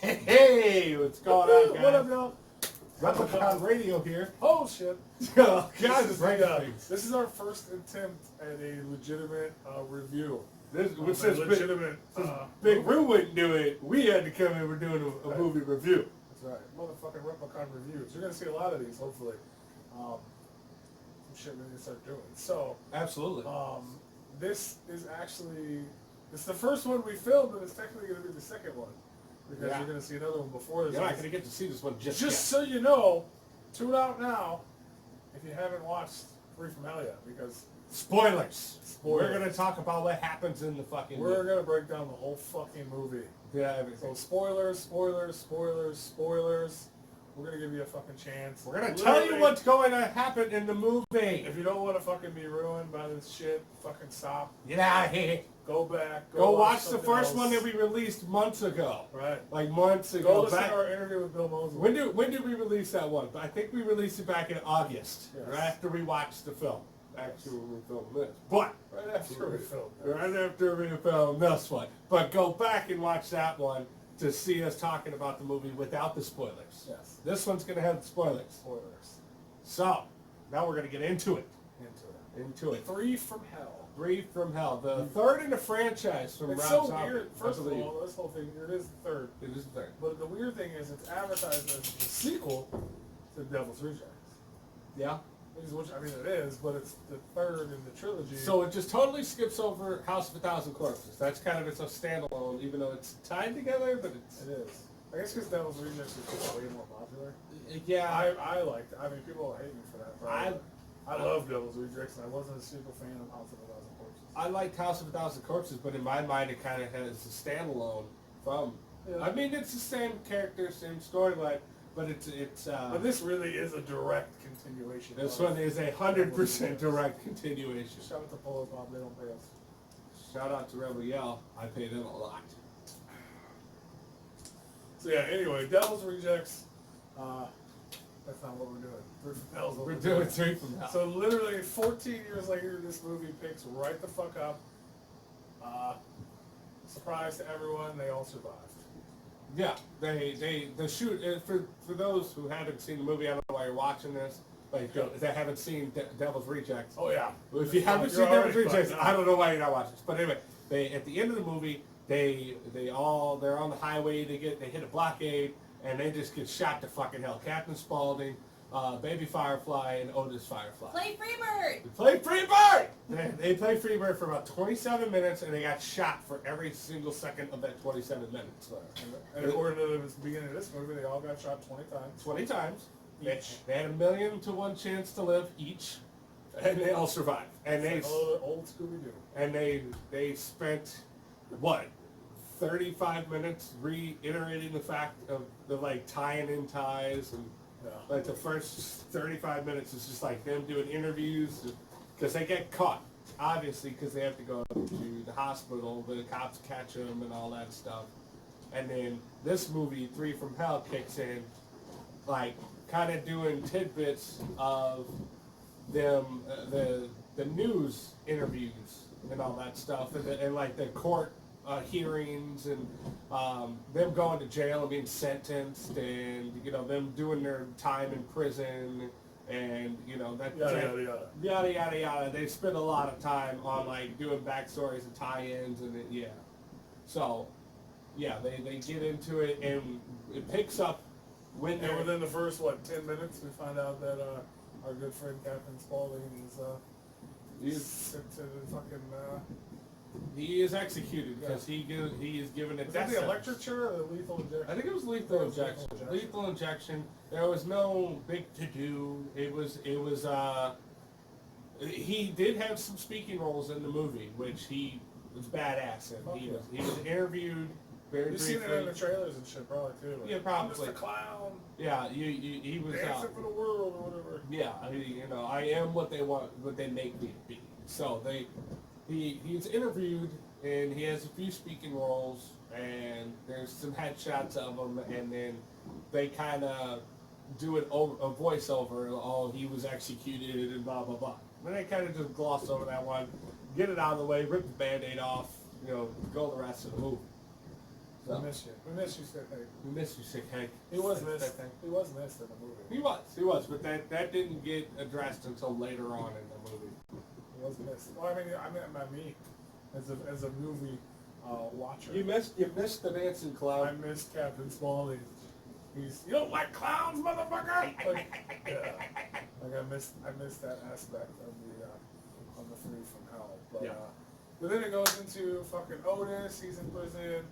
Hey, what's going on, guys? What up, y'all? Replicon Radio here. Oh shit! Oh, Guys, God, this is our first attempt at a legitimate review. Since legitimate. Big Roo wouldn't do it, we had to come in. We're doing a movie review. That's right, motherfucking Replicon reviews. You're gonna see a lot of these, hopefully. Some shit we need to start doing. So, Absolutely. this is actually the first one we filmed, and it's technically gonna be the second one because you're gonna see another one before this. You're not gonna get to see this one just yet. So you know, tune out now if you haven't watched Free from Hell yet, because Spoilers. We're gonna talk about what happens in the fucking. We're gonna break down the whole fucking movie. Yeah, everything. So spoilers. We're gonna give you a fucking chance. We're gonna tell you what's going to happen in the movie. If you don't want to fucking be ruined by this shit, fucking stop. Get out of here. Go back. Go watch the first one that we released months ago. Right. Like months ago. Go listen to our interview with Bill Mosley. When did we release that one? I think we released it back in August, Yes. right after we watched the film. Actually, when we filmed this. But Right after we filmed. right after we filmed this one. But go back and watch that one to see us talking about the movie without the spoilers. Yes. This one's going to have the spoilers. Spoilers. So, now we're going to get into it. Into it. Free from Hell. Free from Hell. The third in the franchise from It's Rob so Zombie. weird. First of all, this whole thing, it is the third. It is the third. But the weird thing is it's advertised as the sequel to Devil's Rejects. Yeah. Which, I mean, it is, but it's the third in the trilogy. So it just totally skips over House of a Thousand Corpses. That's kind of its a standalone, even though it's tied together, but it's... It is. I guess because Devil's Rejects is just way more popular. Yeah. I liked it. I mean, people hate me for that. I love Devil's Rejects, and I wasn't a super fan of House of a Thousand Corpses. I liked House of a Thousand Corpses, but in my mind it kind of has a standalone from... Yeah. I mean, it's the same character, same storyline, but it's but this really is a direct continuation. this one is 100% direct continuation. Shout out to Polo Bob, they don't pay us. Shout out to Rebel Yell, I pay them a lot. So yeah, anyway, Devil's Rejects, that's not what we're doing. Free from Hell's what We're doing Free from Hell. So literally 14 years later, this movie picks right the fuck up. Surprise to everyone, they all survived. Yeah, the shoot for those who haven't seen the movie. I don't know why you're watching this, like that haven't seen Devil's Rejects. Oh yeah. If you haven't seen Devil's Rejects, I don't know why you're not watching this. But anyway, they at the end of the movie, they're on the highway. They hit a blockade and they just get shot to fucking hell. Captain Spaulding, Baby Firefly, and Otis Firefly. Play Freebird! They play Freebird! They play Freebird for about 27 minutes, and they got shot for every single second of that 27 minutes. And according to the beginning of this movie, they all got shot 20 times. 20 times. Each. They had 1,000,000 to 1 chance to live each, and they all survived. And It's like old Scooby-Doo. and they spent what 35 minutes reiterating the fact of the like tying in ties and like the first 35 minutes is just like them doing interviews because they get caught obviously because they have to go to the hospital, the cops catch them and all that stuff. And then this movie, Free from Hell, kicks in, like kind of doing tidbits of them, the news interviews and all that stuff, and like the court hearings and them going to jail and being sentenced, and them doing their time in prison, and yada yada yada. They spend a lot of time on like doing backstories and tie-ins and so they get into it and it picks up when they're within the first 10 minutes we find out that our good friend Captain Spaulding is sent to the fucking he is executed because he is given a death that the sentence. electric chair or the lethal injection? I think it was lethal injection. Lethal injection. There was no big to do. It was he did have some speaking roles in the movie, which he was badass in. He was interviewed very briefly. You've seen it in the trailers and shit probably too. Like, Yeah, probably. I'm just a clown. Yeah, he was dancing for the world or whatever. Yeah, I am what they want, what they make me be. So he's interviewed and he has a few speaking roles and there's some headshots of him, and then they kind of do a voiceover. Oh, he was executed and blah blah blah. And they kind of just gloss over that one, get it out of the way, rip the Band-Aid off, go the rest of the movie. So. We miss you. We miss you, Sick Hank. We miss you, Sick Hank. He was missed. He was missed in the movie. He was, but that didn't get addressed until later on in the movie. He was missed. Well, I mean by me, as a movie watcher. You missed the dancing clown. I missed Captain Spaulding. You don't like clowns, motherfucker. Like I missed that aspect of the Three from Hell. But yeah. But then it goes into fucking Otis. He's in prison.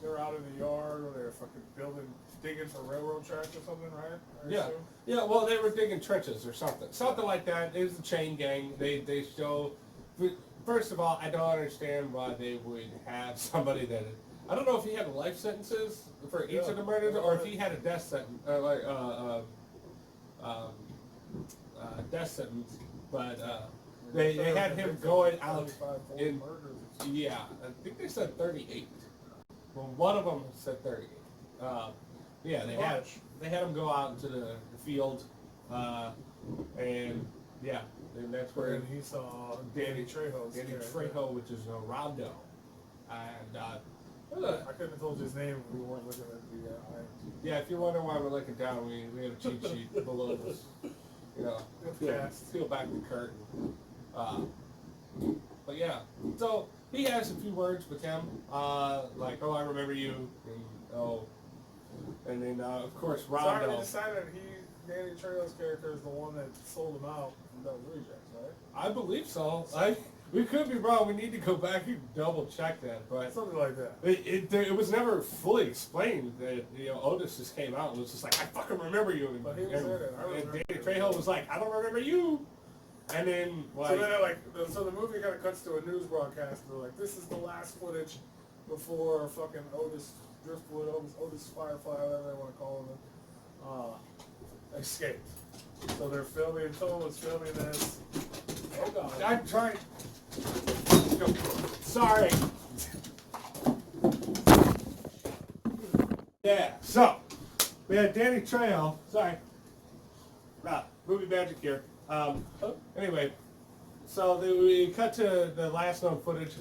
They're out in the yard, or they're fucking digging for railroad tracks or something, right? Yeah. Yeah. Well, they were digging trenches or something like that. It was the chain gang. They show. First of all, I don't understand why they would have somebody that. I don't know if he had life sentences for each of the murders, or if he had a death sentence, death sentence. But they had him going out in. Yeah, I think they said 38. Well, one of them said 38. Yeah, they had him go out into the field, and yeah, and that's where he saw Danny Trejo, which is a Rondo, and I couldn't have told you his name if we weren't looking at the yeah, if you're wondering why we're looking down, we have a cheat sheet below us. You know, peel back the curtain. But yeah, so he has a few words with him, like, oh, I remember you, and then of course Rondo. So I decided Danny Trejo's character is the one that sold him out from those rejects, right? I believe so. We could be wrong. We need to go back and double check that, but something like that. It was never fully explained that Otis just came out and was just like, I fucking remember you, but he was in it. And Danny Trejo was like, I don't remember you, and then so the movie kind of cuts to a news broadcast. And they're like, this is the last footage before fucking Otis Driftwood, Otis Firefly, whatever they want to call him, escaped. So they're filming. Someone was filming this. Oh god! I'm trying. Sorry. Yeah. So we had Danny Trejo. Sorry. Movie magic here. Anyway, so we cut to the last known footage.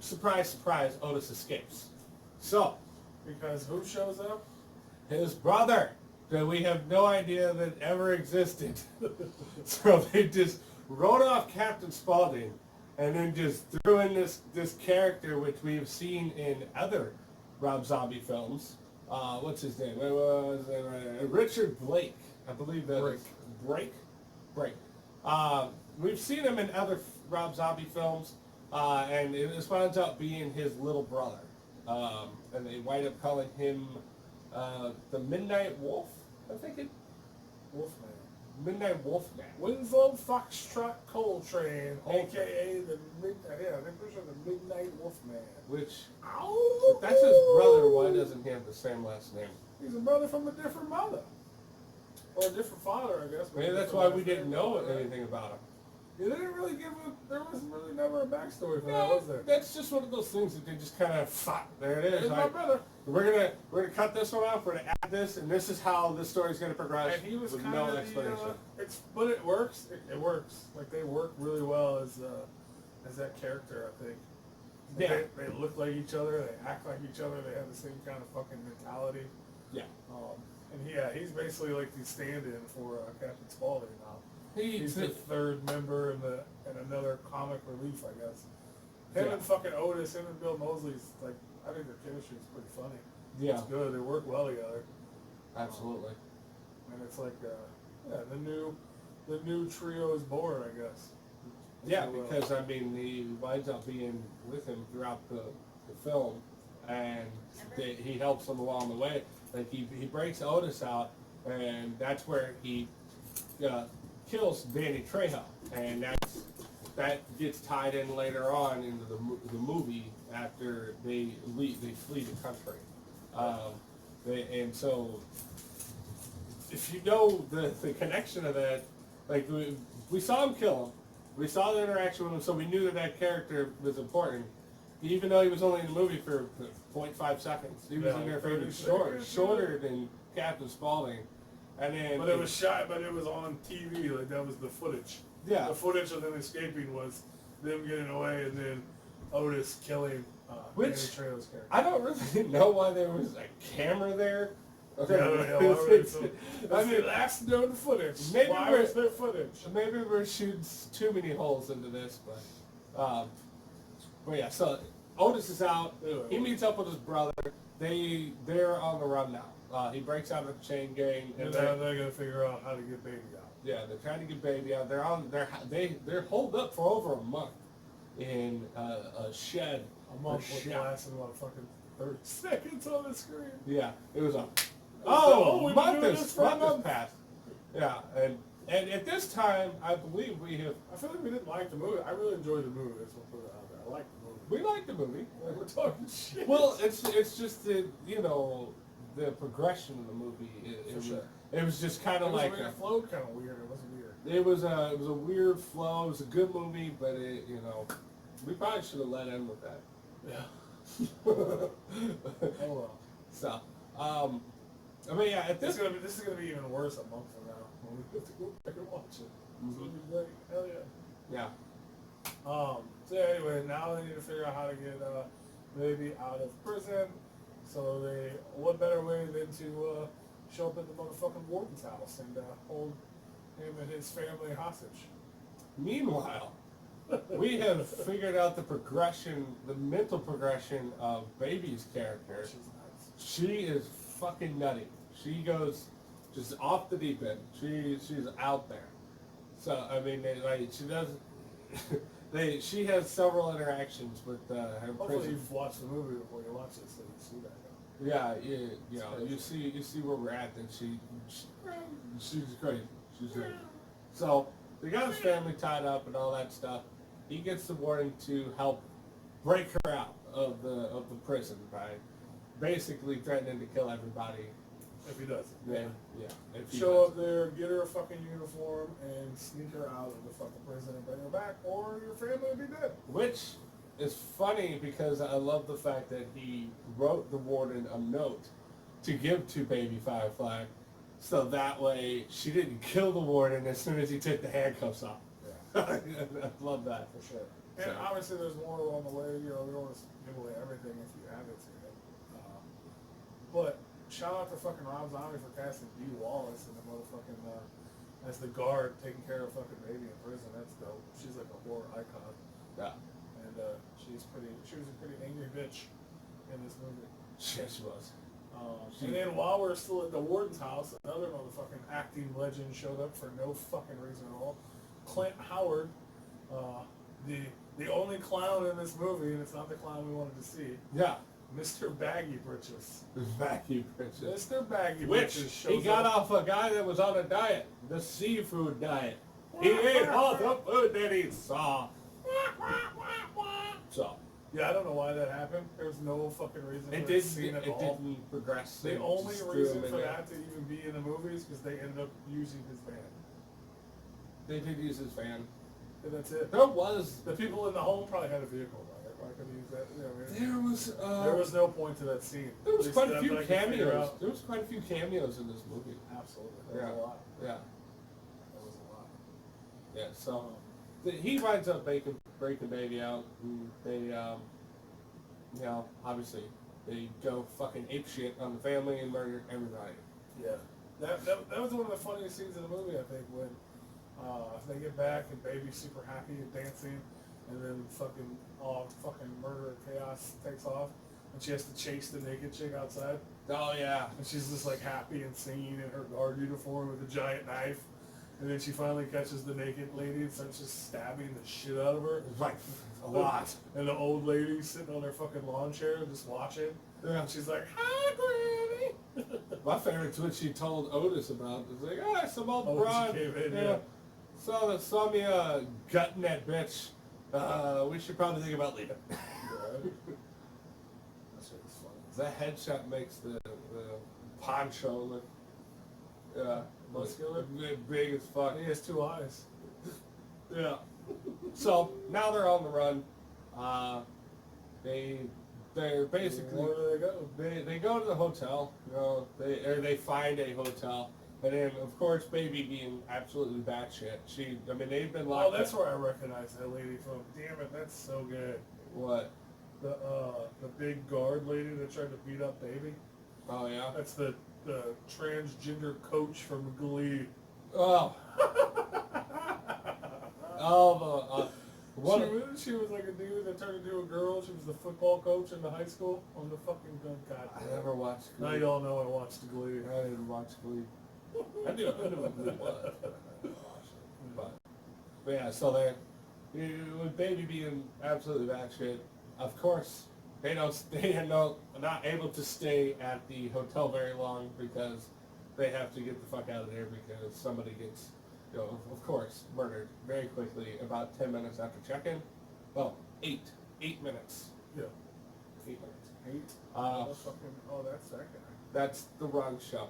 Surprise, surprise! Otis escapes. So, because who shows up? His brother, that we have no idea that ever existed. So they just wrote off Captain Spaulding, and then just threw in this character which we've seen in other Rob Zombie films. What's his name? Richard Blake, I believe that Break. We've seen him in other Rob Zombie films, and it winds up being his little brother. And they wind up calling him the Midnight Wolf, I think it. Wolfman. Midnight Wolfman. Winslow Foxtrot Coltrane, a.k.a. the Midnight Wolfman. Which, if that's his brother, why doesn't he have the same last name? He's a brother from a different mother. Or a different father, I guess. Maybe that's why we didn't know anything about him. Yeah, they didn't really there was really never a backstory for that, was there? That's just one of those things that they just kind of, there it is. It's my brother. We're gonna cut this one off. We're gonna add this, and this is how this story's gonna progress. And he was with kind no of explanation. but it works. It works. Like they work really well as that character, I think. Yeah. They look like each other. They act like each other. They have the same kind of fucking mentality. Yeah. And he's basically like the stand-in for Captain Spaulding now. He's the third member in another comic relief, I guess. Him and fucking Otis, him and Bill Moseley's like, I think their chemistry is pretty funny. Yeah. It's good. They work well together. Absolutely. And it's like, the new trio is born, I guess. Yeah, because I mean, he winds up being with him throughout the film, and he helps him along the way. Like he breaks Otis out, and that's where he kills Danny Trejo, and that gets tied in later on into the movie after they flee the country, and so if you know the connection of that, like we saw him kill him, we saw the interaction with him, so we knew that character was important, even though he was only in the movie for 0.5 seconds. He was in there for shorter than Captain Spaulding. And then, but it was shot, but it was on TV. Like that was the footage. Yeah. The footage of them escaping was them getting away, and then Otis killing Danny Trejo's character. I don't really know why there was a camera there. I mean, last known footage. Maybe why was there footage? Maybe we're shooting too many holes into this, but yeah. So Otis is out. He meets up with his brother. They're on the run now. He breaks out of the chain gang, and they're gonna figure out how to get baby out. Yeah, they're trying to get baby out. They're holed up for over a month in a shed. A month was lasting about fucking 30 seconds on the screen. Yeah, it was a month has passed. Yeah, and at this time, I believe we have. I feel like we didn't like the movie. I really enjoyed the movie. That's what put it out there. I like the movie. We like the movie. Like we're talking shit. Well, it's just the the progression of the movie. It was just kind of like it flowed kind of weird. It wasn't weird. It was a weird flow. It was a good movie, but we probably should have let in with that. Yeah. Oh well. So, I mean, yeah. This is gonna be even worse a month from now when we have to go back and watch it. It's gonna be great. Hell yeah. Yeah. So anyway, now they need to figure out how to get baby out of prison. So what better way than to show up at the motherfucking warden's house and hold him and his family hostage. Meanwhile, we have figured out the progression, the mental progression of Baby's character. She is fucking nutty. She goes just off the deep end. She's out there. So I mean, she does. She has several interactions with her Hopefully prison. you've watched the movie before you watch it, so you see that. Yeah, you see where we're at, and she's crazy. She's crazy. So they got his family tied up and all that stuff. He gets the warden to help break her out of the prison by basically threatening to kill everybody. If he does. Yeah. If he Show does. up there, get her a fucking uniform, and sneak her out of the fucking prison and bring her back, or your family will be dead. Which is funny because I love the fact that he wrote the warden a note to give to baby Firefly, so that way she didn't kill the warden as soon as he took the handcuffs off. Yeah. I love that. For sure. And obviously there's more on the way, we don't want to give away everything if you haven't seen it. But shout out to fucking Rob Zombie for casting Dee Wallace in the motherfucking, as the guard taking care of fucking baby in prison. That's dope. She's like a horror icon. Yeah. And she was a pretty angry bitch in this movie. Yeah, she was. And then while we're still at the warden's house, another motherfucking acting legend showed up for no fucking reason at all. Clint Howard, the only clown in this movie, and it's not the clown we wanted to see. Yeah. Mr. Baggy Britches. Baggy Britches. Mr. Baggy Which Britches shows he got up. off a guy that was on a diet, the seafood diet. He ate all the food that he saw. So. Yeah, I don't know why that happened. There's no fucking reason for that scene at all. It didn't progress. The only reason for that to even be in the movie is because they ended up using his van. They did use his van. And that's it. There was... The people in the home probably had a vehicle, right? Why couldn't use that? You know what I mean? There was... There was no point to that scene. There was quite a few I can figure cameos. out. There was quite a few cameos in this movie. Absolutely. There was a lot. Yeah. There was a lot. Yeah, so... He winds up breaking baby out, and they, obviously, they go fucking apeshit on the family and murder everybody. Yeah. That was one of the funniest scenes in the movie, I think, when they get back and baby's super happy and dancing, and then fucking murder and chaos takes off, and she has to chase the naked chick outside. Oh, yeah. And she's just like happy and singing in her guard uniform with a giant knife. And then she finally catches the naked lady and starts just stabbing the shit out of her. It's like a lot. And the old lady sitting on her fucking lawn chair just watching. Yeah. And she's like, "Hi, Granny." My favorite's what she told Otis about. It's like, some old Oh, broad. she came in, yeah. Saw me gutting that bitch. We should probably think about leaving. Yeah. That's really funny. That headshot makes the poncho look Muscular? big as fuck. He has 2 eyes. Yeah. So now they're on the run. They're basically Where do they go? they go to the hotel. They find a hotel, and then of course baby being absolutely batshit. They've been locked. Oh, that's where I recognize that lady from. Damn it, that's so good. What? The big guard lady that tried to beat up Baby. Oh yeah. That's the transgender coach from Glee. Oh. Oh. She was like a dude that turned into a girl. She was the football coach in the high school on the fucking gun cat. I never watched Glee. Now y'all know I watched Glee. I didn't watch Glee. I knew what Glee was. But yeah, so with Baby being absolutely batshit, of course they are not able to stay at the hotel very long because they have to get the fuck out of there because somebody gets, of course, murdered very quickly about 10 minutes after check-in. Well, 8 minutes. Yeah. 8 minutes. 8? That's that guy. That's the wrong show.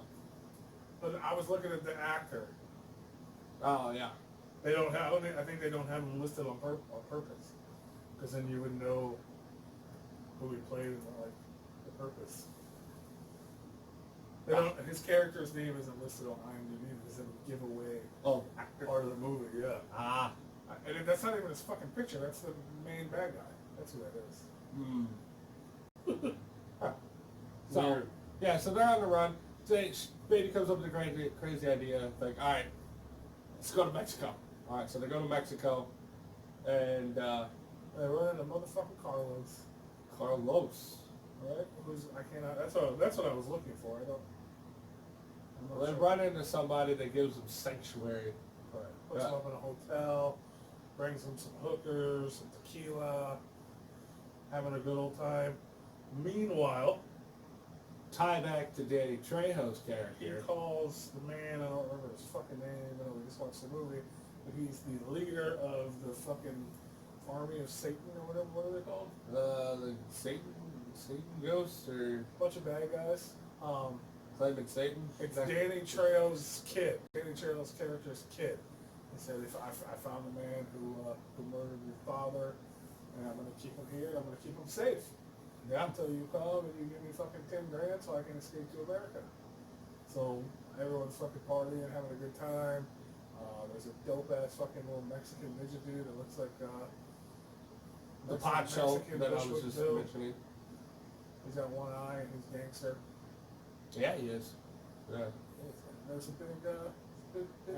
But I was looking at the actor. Oh yeah. They don't have. I think they don't have him listed on purpose, because then you would know who he played in the purpose. They don't. His character's name isn't listed on IMDb because it would give away part of the movie. Yeah. And that's not even his fucking picture. That's the main bad guy. That's who that is. So Weird. yeah, so they're on the run. Baby comes up with a crazy idea. Like, all right, let's go to Mexico. All right, so they go to Mexico, and They run into motherfucking Carlos. Carlos. Right? That's what I was looking for. I'm not They sure. run into somebody that gives them sanctuary. Right. Puts them up in a hotel, brings them some hookers, some tequila, having a good old time. Meanwhile, Tie back to Danny Trejo's he character. calls the man, I don't remember his fucking name, I know we just watched the movie, but he's the leader of the fucking army of Satan or whatever, what are they called? The Satan ghost or Bunch of bad guys. claiming Satan. It's Danny Trejo's kid. Danny Trejo's character's kid. He said, "If I found the man who murdered your father, and I'm gonna keep him here. I'm gonna keep him safe Yeah. until you come and you give me fucking 10 grand so I can escape to America." So everyone's fucking partying, having a good time. There's a dope ass fucking little Mexican midget dude that looks like The pot show Mexican that I was Bushwick just Bill. mentioning. He's got one eye and he's gangster. Yeah, he is. Yeah. There's a big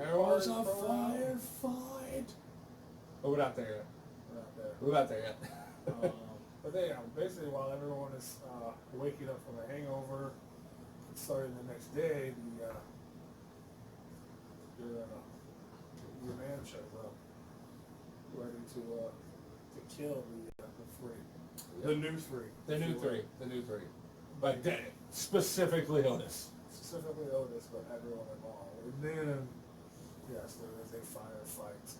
Everyone's party on for a while. fight. But we're not there yet. We're not there. We're not there yet. But they, basically, while everyone is waking up from a hangover, starting the next day, your man shows up, ready to kill the three, the new three, The new three. But specifically Otis. specifically Otis, but everyone involved. And then, yes, there is a firefight.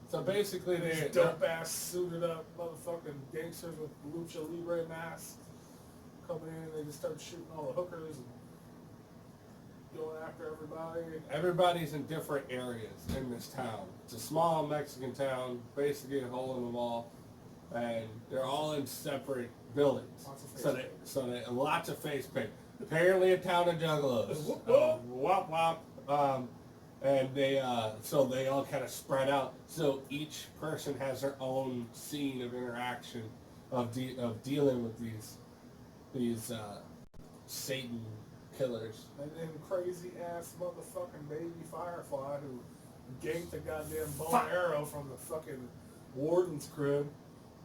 So basically These they're dope ass suited up motherfucking gangsters with lucha libre masks come in, they just start shooting all the hookers and going after everybody. everybody's in different areas in this town. It's a small Mexican town, basically a hole in the wall, and they're all in separate buildings. Lots of face So they lots of face paint. Apparently a town of juggalos. Whoop, whoop. Wop wop. And they all kind of spread out. So each person has their own scene of interaction of dealing with these Satan killers. And then crazy ass motherfucking baby Firefly who ganked the goddamn bow and arrow from the fucking warden's crib.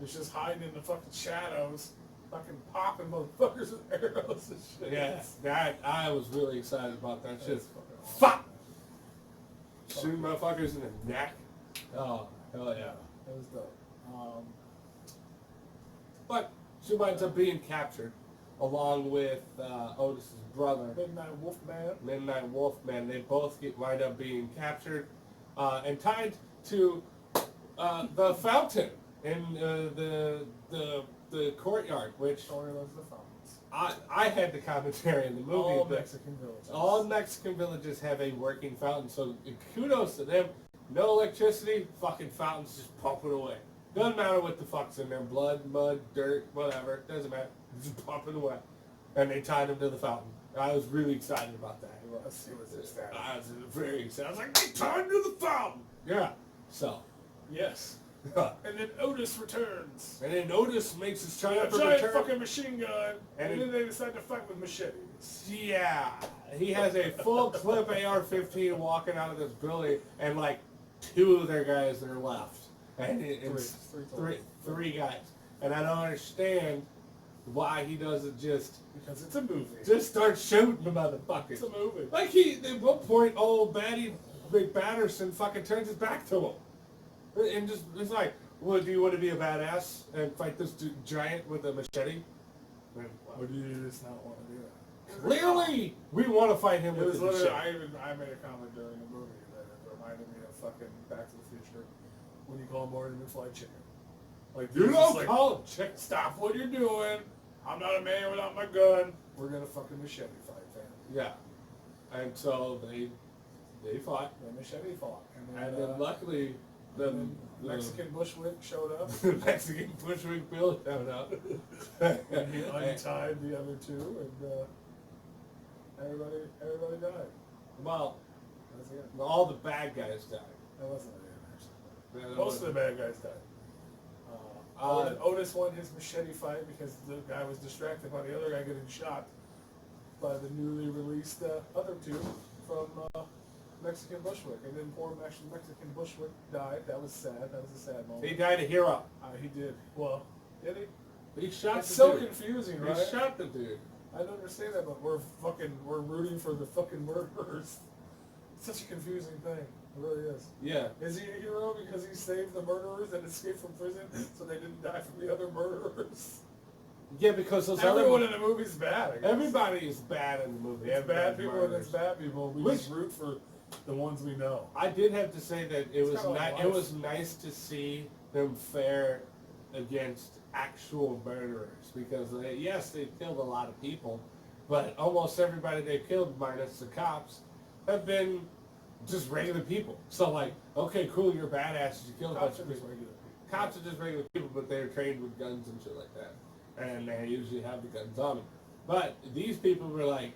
Is just hiding in the fucking shadows, fucking popping motherfuckers with arrows and shit. Yeah, I was really excited about that shit. That's fucking awesome. Fuck! Shooting motherfuckers in the neck. Oh, hell yeah. That was dope. But she winds up being captured along with Otis's brother, Midnight Wolfman. They both wind up being captured and tied to the fountain in the courtyard, which Story loves the fountains. I had the commentary in the movie. All but Mexican villages. all Mexican villages have a working fountain, so kudos to them. No electricity, fucking fountains just pumping away. Doesn't matter what the fuck's in there, blood, mud, dirt, whatever, doesn't matter. Just pumping away. And they tied him to the fountain. I was really excited about that. It was ecstatic. I was very excited. I was like, they tied him to the fountain! Yeah. So, Yes. And then Otis returns. And then Otis makes his A triumphant giant return. fucking machine gun. And then they decide to fight with machetes. Yeah, he has a full clip AR-15 walking out of this building, and like 2 of their guys are left, and it's three guys. And I don't understand why he doesn't just Because it's a movie. just start shooting the motherfuckers. It's a movie. Like at one point, old Batty McBatterson fucking turns his back to him, and just it's like, well, do you want to be a badass and fight this giant with a machete? Or do you just not want to do that? Clearly, we want to fight him It with was the literally, machete. I made a comment during the movie that it reminded me of fucking Back to the Future when you call Marty McFly chicken. Like, You dude's don't just like, call him chicken. stop what you're doing. I'm not a man without my gun. We're gonna fucking machete fight, fam. Yeah, and so they fought, The machete fought. and then luckily the Mexican Bushwick showed up. the Mexican Bushwick Bill showed up. And he untied the other 2, and everybody died. Well, That's it. all the bad guys died. That wasn't the end, actually. Yeah, Most of the bad guys died. Otis won his machete fight because the guy was distracted by the other guy getting shot by the newly released other 2 from Mexican Bushwick. And then poor Mexican Bushwick died. That was sad. That was a sad moment. He died a hero. He did. Well, did he? He shot It's the so dude. confusing, He right? shot the dude. I don't understand that, but we're rooting for the fucking murderers. It's such a confusing thing. It really is. Yeah. Is he a hero because he saved the murderers and escaped from prison so they didn't die from the other murderers? Yeah, because those Everyone other in the movie's bad, I guess. everybody is bad in the movie. It's bad people and murders. it's bad people. We just root for the ones we know. I did have to say that it was kinda like it life. was nice to see them fare against actual murderers because yes, they killed a lot of people, but almost everybody they killed, minus the cops, have been just regular people. So like, okay, cool, you're badasses, you killed a bunch Cops are of just people. regular people. Cops are just regular people, but they're trained with guns and shit like that, and they usually have the guns on them. But these people were like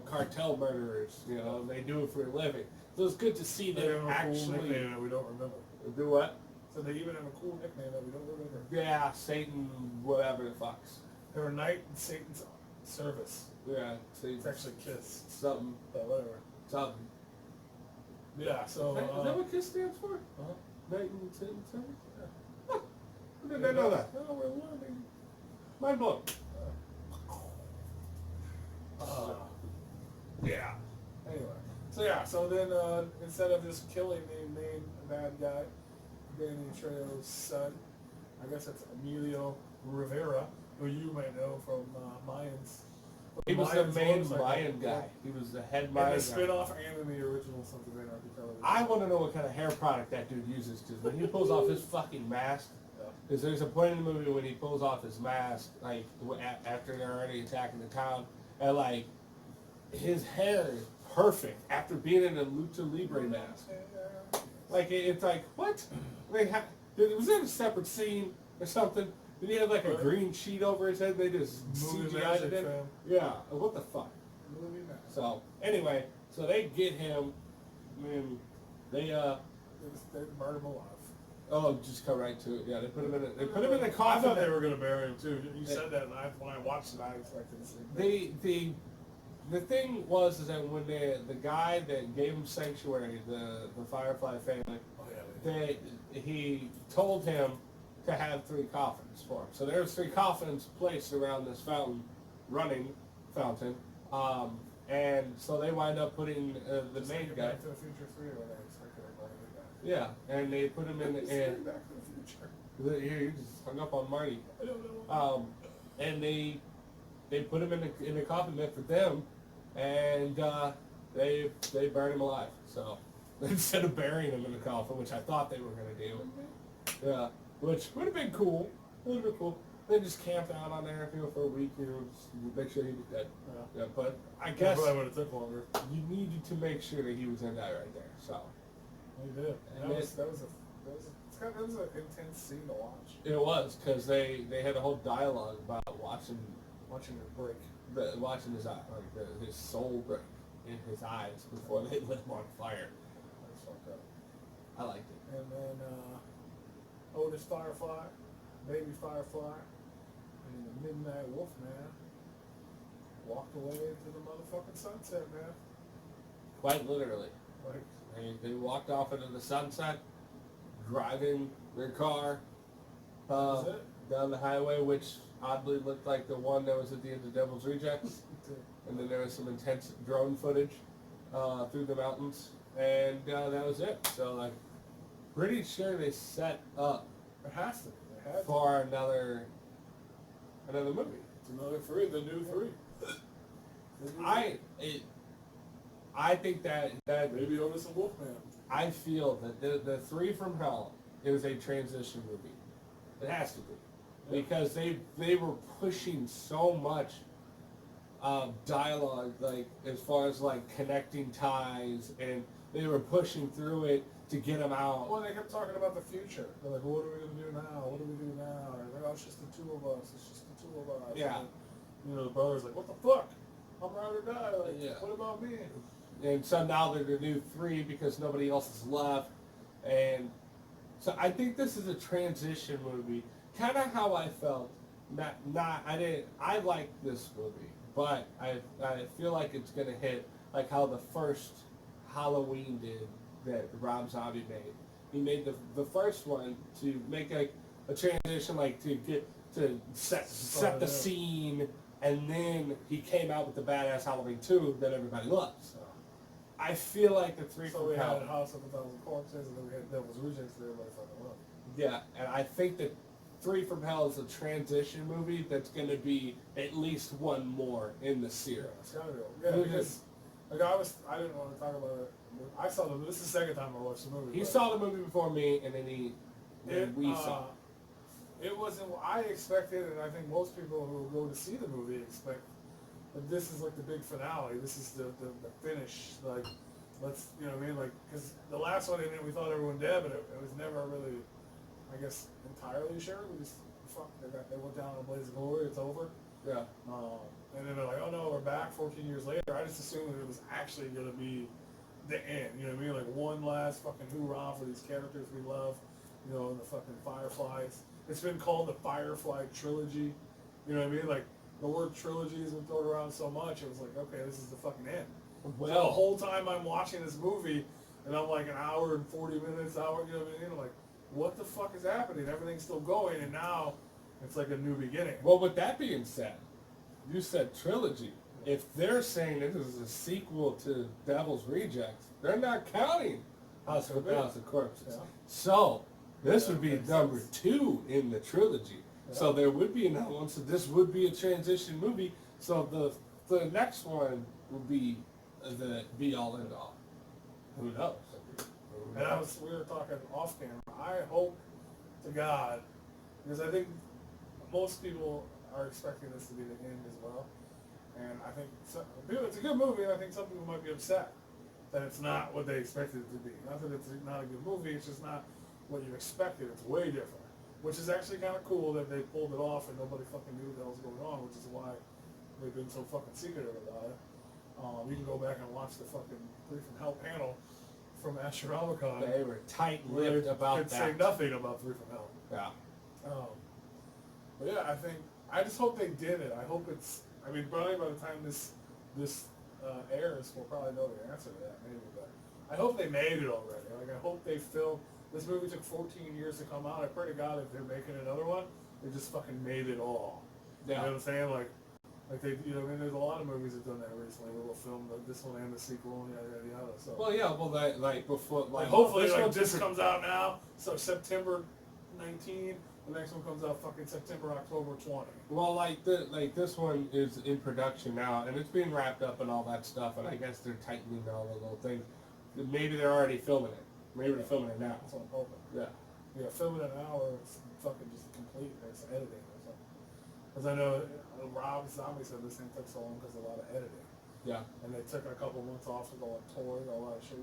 cartel murderers. You know, they do it for a living. So it's good to see They have them a cool actually nickname that we don't remember. do what? So they even have a cool nickname that we don't remember. Yeah, Satan, whatever the fucks. They're a knight in Satan's service. Yeah, Satan. It's actually KISS, Something. but whatever. Something. Yeah, so... Is that what KISS stands for? uh-huh. Night and Satan service? Yeah. Huh. How did I know that? No, we're learning. Mind blown. Yeah. Anyway, so then instead of just killing the main bad guy, Danny Trejo's son, I guess that's Emilio Rivera, who you might know from Mayans. He was the Mayans main motorcycle. Mayan guy. He was the head In Mayan the guy. spin-off and in the original Sons of Anarchy television. I want to know what kind of hair product that dude uses, because when he pulls off his fucking mask, because there's a point in the movie when he pulls off his mask, like after they're already attacking the town, and like his hair is perfect after being in a lucha libre mask. Like it's like what? Like was that a separate scene or something? Did he have like a green sheet over his head? They just Movie CGI'd magic, it in? fam. Yeah. What the fuck? Movie magic. So anyway, so they get him. I mean, they They burned him alive. oh, just come right to it. Yeah, they put him in. They put him in the I coffin. thought they were going to bury him too. You said that, and when I watched it, I expected to see. The thing was is that when the guy that gave him sanctuary, the Firefly family, Oh yeah. he told him to have 3 coffins for him. So there's 3 coffins placed around this running fountain, and so they wind up putting the Just main like guy. Back to the Future 3 when I expected everybody to die. Yeah, and they put him in Just the. like Back to the Future. Here, you just hung up on Marty. I don't know. And they put him in the coffin meant for them, and they burned him alive. So instead of burying him in the coffin, which I thought they were gonna do, yeah, which would have been cool. Would have been cool. They just camped out on there, for a week, just make sure he was dead. Yeah, but I guess Probably would have took longer. you needed to make sure that he was gonna die right there. So You did. And That was an intense scene to watch. it was because they had a whole dialogue about watching Watching it break. watching his eye, like his soul break in his eyes before they lit him on fire. That's fucked up. I liked it. And then Otis Firefly, baby Firefly, and the Midnight Wolfman walked away into the motherfucking sunset, man. Quite literally. Like, They walked off into the sunset, driving their car That was it? down the highway, which oddly looked like the one that was at the end of Devil's Rejects. And then there was some intense drone footage through the mountains, and that was it. So, like, pretty sure they set up It has to be. They had to. for another movie. It's another 3, the new 3. I think that Maybe Otis and Wolfman. I feel that the 3 from Hell is a transition movie. It has to be. Because they were pushing so much dialogue, like as far as like connecting ties, and they were pushing through it to get them out. Well, they kept talking about the future. They're like, what are we going to do now? What do we do now? And they're like, oh, it's just the 2 of us. It's just the 2 of us. Yeah. And, you know, the brother's like, what the fuck? I'm ride or die. Like, Yeah. what about me? And so now they're the new 3 because nobody else is left. And so I think this is a transition movie. Kind of how I felt. I like this movie, but I feel like it's going to hit like how the first Halloween did that Rob Zombie made. He made the first one to make a transition, like to get to set the scene, and then he came out with the badass Halloween 2 that everybody loves. I feel like the 3 So from we Hell. had House of a Thousand Corpses, and then we had Devil's Rejects that everybody fucking loved. Yeah, and I think that 3 from Hell is a transition movie that's going to be at least one more in the Yeah, series. it's gotta be. Yeah, because like I didn't want to talk about it. I saw the. This is the second time I watched the movie. He but saw the movie before me, and then we saw it. It wasn't what I expected, and I think most people who go to see the movie expect that this is like the big finale. This is the finish. Like, let's, you know what I mean? Like, because the last one, we thought everyone dead, but it was never really, I guess, entirely sure. We just, fuck, they went down in a blaze of glory. It's over. Yeah. And then they're like, oh no, we're back 14 years later. I just assumed that it was actually going to be the end. You know what I mean? Like one last fucking hoorah for these characters we love. You know, and the fucking Fireflies. It's been called the Firefly trilogy. You know what I mean? Like the word trilogy has been thrown around so much. It was like, okay, this is the fucking end. Well, So the whole time I'm watching this movie, and I'm like an hour and 40 minutes, you know what I mean? I'm like, what the fuck is happening? Everything's still going, and now it's like a new beginning. well, with that being said, you said trilogy. If they're saying this is a sequel to Devil's Rejects, they're not counting House of a Thousand Corpses. Yeah. So this Yeah, would be makes number sense. 2 in the trilogy. Yeah. So there would be another one. So this would be a transition movie. So the next one will be the be all end all. Who knows? And we were talking off camera. I hope to God, because I think most people are expecting this to be the end as well. And I think it's a good movie, and I think some people might be upset that it's not what they expected it to be. Not that it's not a good movie, it's just not what you expected. It's way different. Which is actually kind of cool that they pulled it off and nobody fucking knew what the hell was going on, which is why they've been so fucking secretive about it. You can go back and watch the fucking 3 from Hell panel from Replicon. They were tight-lipped about could that. say nothing about 3 from Hell. Yeah. But yeah, I just hope they did it. I hope it's, I mean, probably by the time this airs, we'll probably know the answer to that, maybe, but I hope they made it already. Like, I hope they filmed, this movie took 14 years to come out. I pray to God if they're making another one, they just fucking made it all. Yeah. You know what I'm saying? Like they, you know, I mean, there's a lot of movies that have done that recently where they'll film this one and the sequel and yada yada yada. So. Well, yeah. Well, like before, like hopefully, this like one's this different. comes out now, so September 19. The next one comes out fucking September, October 20. Well, like this one is in production now, and it's being wrapped up and all that stuff. And I guess they're tightening all the little things. Maybe they're already filming it. Maybe they're filming it now. That's what I'm hoping. Yeah. Yeah, filming an hour, it's fucking just complete. It's editing or something. Because I know Rob Zombie said this thing took so long because of a lot of editing. Yeah. And they took a couple months off to go on tour, a lot of shit.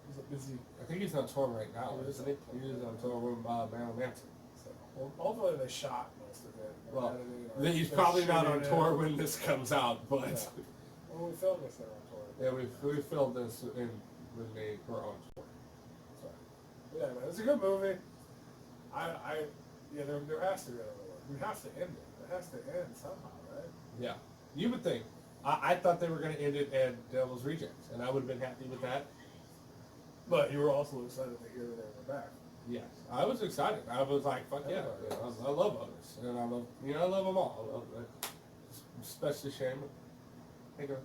He's a busy. I think he's on tour right now, He is isn't he? on tour. He is on tour with Marilyn Manson. So, well, hopefully they shot most of it. Well, editing or he's they're probably not on shooting tour it. when this comes out, but Yeah. Well, we filmed this there on tour. yeah, we filmed this when they were on tour. So, yeah, man, it's a good movie. Yeah, there has to be another one. We have to end it. It has to end somehow, right? Yeah. You would think. I thought they were going to end it at Devil's Rejects, and I would have been happy with that. But you were also excited to hear that they were back. Yes, I was excited. I was like, "Fuck yeah!" I love Otis, and I love them all. I love it. Especially Shaman. Hey, girl.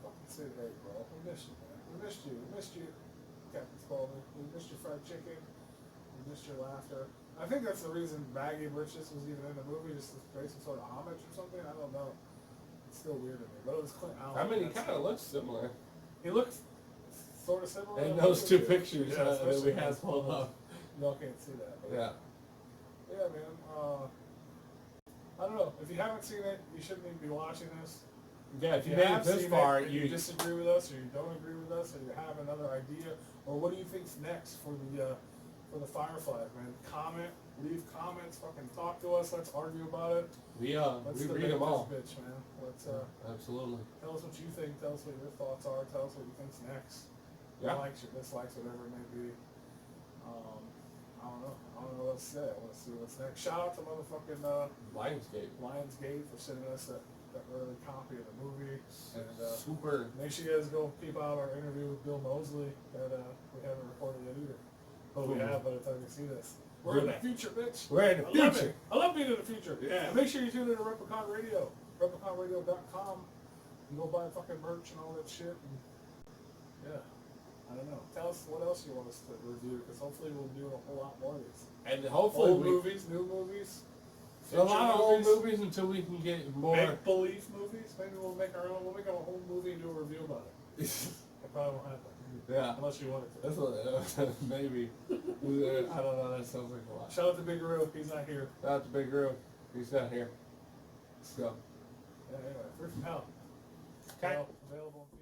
Fucking say, hey, bro, we missed you, man. We missed you. We missed you, Captain Spaulding. We missed your fried chicken. We missed your laughter. I think that's the reason Baggy Britches was even in the movie, just to pay some sort of homage or something. I don't know. It's still weird to me, but it was Clint Allen. I mean, he kind of looks similar. He looks sort of similar. And those two pictures that we have pulled up. Y'all can't see that. But Yeah. Yeah, man. I don't know. If you haven't seen it, you shouldn't even be watching this. Yeah, if you made it this far, you disagree with us, or you don't agree with us, or you have another idea, or what do you think's next for the Firefly, man? Comment, leave comments, fucking talk to us. Let's argue about it. We Let's read them all. This bitch, man. Let's Absolutely. tell us what you think. Tell us what your thoughts are. Tell us what you think's next. Yeah. Your likes, your dislikes, whatever it may be. I don't know. I don't know what else to say. I want to see what's next. Shout out to motherfucking Lionsgate for sending us that early copy of the movie. And Super. make sure you guys go peep out our interview with Bill Moseley that we haven't recorded yet either. But we have by the time you see this. We're in the future, bitch. We're in the future. I love being in the future. Yeah. And make sure you tune in to Replicon Radio. RepliconRadio.com. You go buy fucking merch and all that shit. And yeah. I don't know. Tell us what else you want us to review, because hopefully we'll do a whole lot more of these. And hopefully Old movies, new movies. A lot of old movies until we can get more. Make-believe movies. Maybe we'll make our own. We'll make our own movie and do a review about it. It probably won't happen. Yeah. Unless you want it to. That's what, maybe. I don't know. That sounds like a lot. Shout out to Big Roo. He's not here. Shout out to Big Roo. He's not here. Let's go. Yeah, anyway, Free from Hell. Okay. Available in